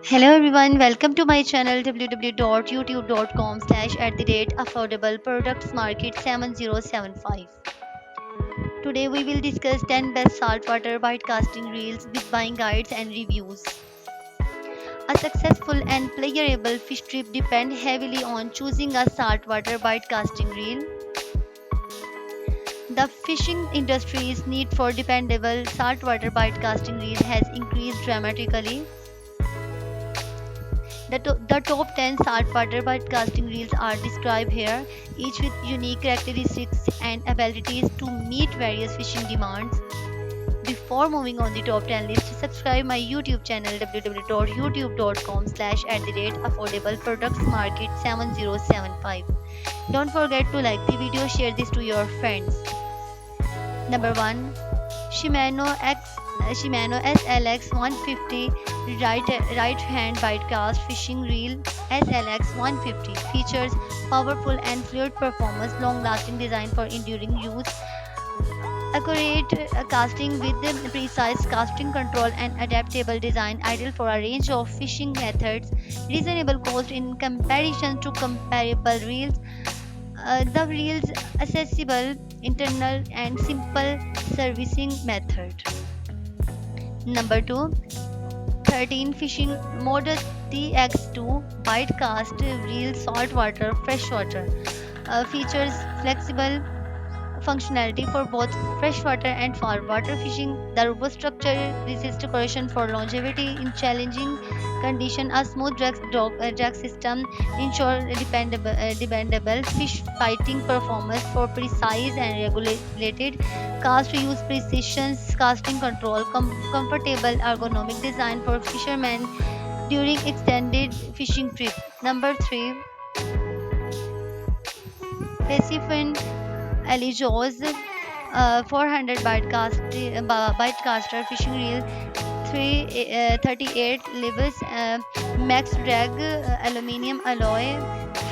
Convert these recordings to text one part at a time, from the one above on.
Hello everyone, welcome to my channel www.youtube.com/affordable products market 7075. Today we will discuss 10 best saltwater bite casting reels with buying guides and reviews. A successful and playable fish trip depends heavily on choosing a saltwater bite casting reel. The fishing industry's need for dependable saltwater bite casting reels has increased dramatically. The top 10 saltwater broadcasting reels are described here, each with unique characteristics and abilities to meet various fishing demands. Before moving on the top 10 list, subscribe my YouTube channel www.youtube.com/affordable products market 7075. Don't forget to like the video, share this to your friends. Number 1, Shimano SLX 150 right hand bite cast fishing reel. SLX 150 features powerful and fluid performance, long lasting design for enduring use, accurate casting with precise casting control, and adaptable design, ideal for a range of fishing methods. Reasonable cost in comparison to comparable reels. The reels accessible, internal and simple servicing method. Number 2, 13 Fishing Model TX2 Bite Cast Reel Saltwater Freshwater. Features flexible functionality for both freshwater and saltwater fishing. The robust structure resists corrosion for longevity in challenging conditions. A smooth drag system ensures dependable fish fighting performance for precise and regulated cast use, precision casting control, comfortable ergonomic design for fishermen during extended fishing trip. Number 3, Pacific Elijos 400 bite caster fishing reel, 38 levels, max drag, aluminium alloy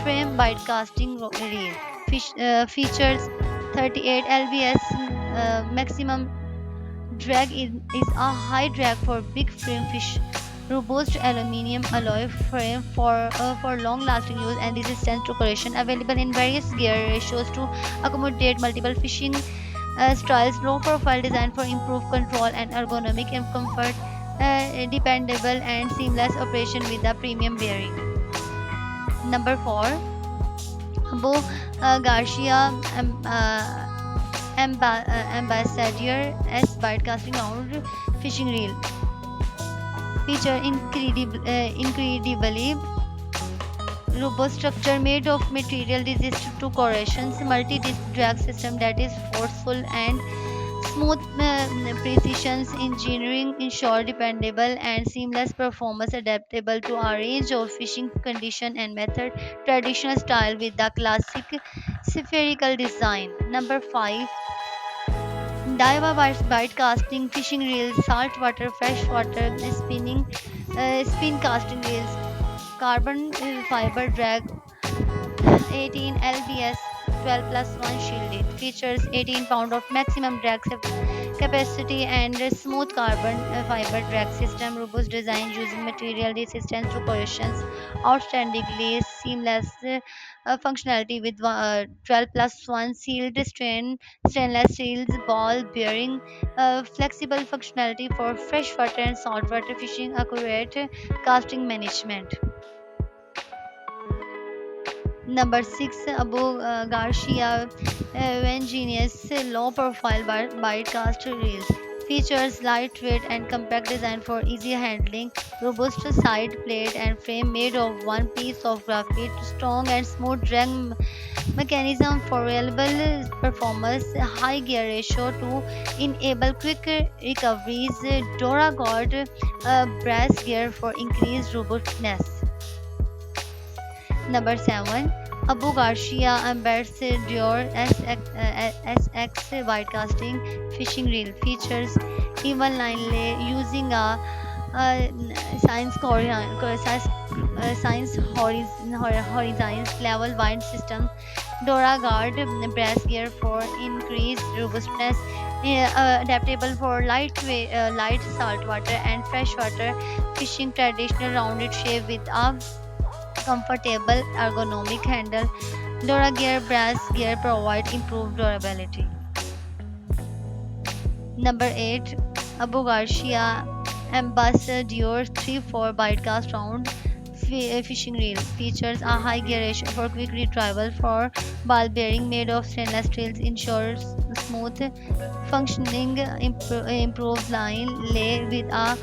frame bite casting reel. Features 38 lbs, maximum drag is a high drag for big frame fish. Robust aluminium alloy frame for long-lasting use and resistance to corrosion. Available in various gear ratios to accommodate multiple fishing styles. Low profile design for improved control and ergonomic and comfort. Dependable and seamless operation with a premium bearing. Number 4, Bo Garcia Ambassador S Broadcasting Round Fishing Reel. Feature incredibly robust structure made of material resistant to corrosions, multi-disc drag system that is forceful and smooth, precision engineering ensure dependable and seamless performance, adaptable to a range of fishing condition and method. Traditional style with the classic spherical design. Number 5, Daiwa bite casting fishing reels, saltwater, freshwater, spin casting reels, carbon fiber drag, 18 lbs, 12 plus 1 shielded. Features 18 pound of maximum drag capacity and a smooth carbon fiber drag system. Robust design using material resistance to corrosions. Outstandingly seamless functionality with 12 plus 1 sealed stainless steel ball bearing. Flexible functionality for freshwater and saltwater fishing. Accurate casting management. Number 6, Abu Garcia Evangenius low profile bite cast reels. Features lightweight and compact design for easy handling, robust side plate and frame made of one piece of graphite, strong and smooth drag mechanism for reliable performance, high gear ratio to enable quick recoveries, Dora Guard brass gear for increased robustness. Number 7, Abu Garcia Ambassador SX Widecasting Fishing Reel. Features even line lay using a science horizons level wind system. Dora Guard brass gear for increased robustness. Adaptable for light saltwater and freshwater fishing. Traditional rounded shape with a comfortable ergonomic handle. Dora Gear brass gear provide improved durability. Number 8, Abu Garcia Ambassador 3-4 Bitecast Round Fishing Reel features a high gear ratio for quick retrieval for ball bearing made of stainless steel, ensures smooth functioning, improved line lay with a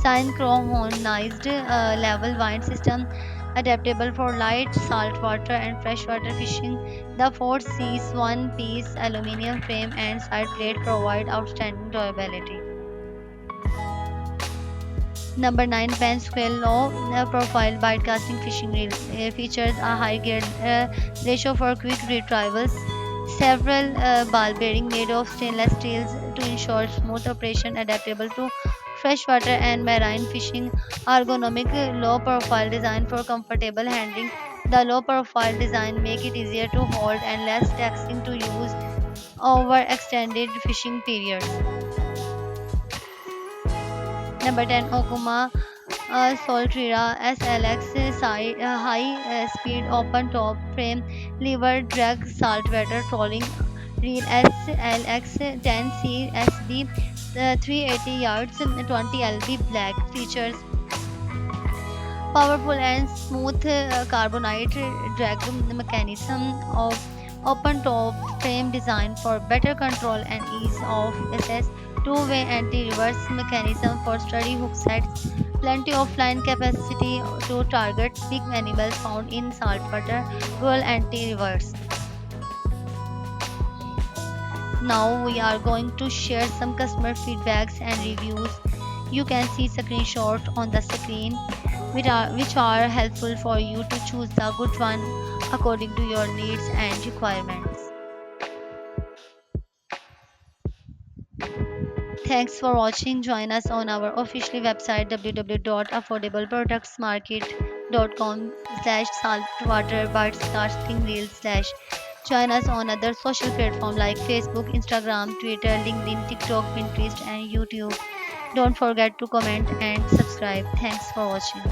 synchronized level wind system, adaptable for light saltwater and freshwater fishing. The four C's one-piece aluminum frame and side plate provide outstanding durability. Number 9, Pansquale Low Profile Bite Casting Fishing Reel features a high gear ratio for quick retrievals. Several ball bearing made of stainless steel to ensure smooth operation, adaptable to freshwater and marine fishing. Ergonomic low profile design for comfortable handling. The low profile design make it easier to hold and less taxing to use over extended fishing periods. Number 10, Okuma Solterra SLX high speed open top frame lever drag saltwater trolling reel SLX 10C SB 380 yards 20 lb black features powerful and smooth carbonite drag mechanism of open top frame designed for better control and ease of access. Two-way anti-reverse mechanism for sturdy hook sets. Plenty of line capacity to target big animals found in saltwater. Dual anti-reverse. Now we are going to share some customer feedbacks and reviews. You can see screenshot on the screen which are helpful for you to choose the good one according to your needs and requirements. Thanks for watching. Join us on our official website www.affordableproductsmarket.com/saltwater bites casting reels slash. Join us on other social platforms like Facebook, Instagram, Twitter, LinkedIn, TikTok, Pinterest, and YouTube. Don't forget to comment and subscribe. Thanks for watching.